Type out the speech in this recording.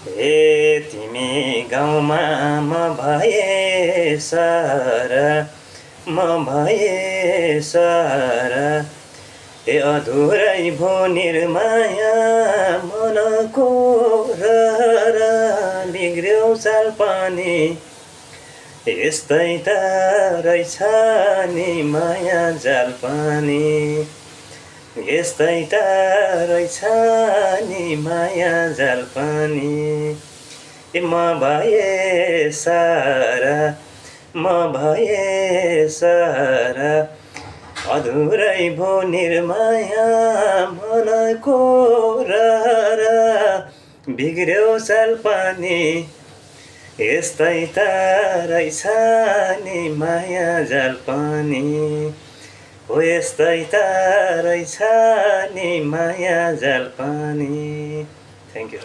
ए तिमी गाउँमा म भए सारा म भए सारा ए अधुरै भो निर्माया मनको र बिग्र्यौ चाल पानी यस्तै त रहेछ नि माया जाल पानी यस्तै त रहेछ नि माया जाल पानी ए म भए सारा म भए सारा अधुरै भो निर्माया मनको र बिग्र्यौ चाल पानी यस्तै त रहेछ नि माया जाल पानी हो यस्तै त रहेछ नि माया जाल पानी। Thank you.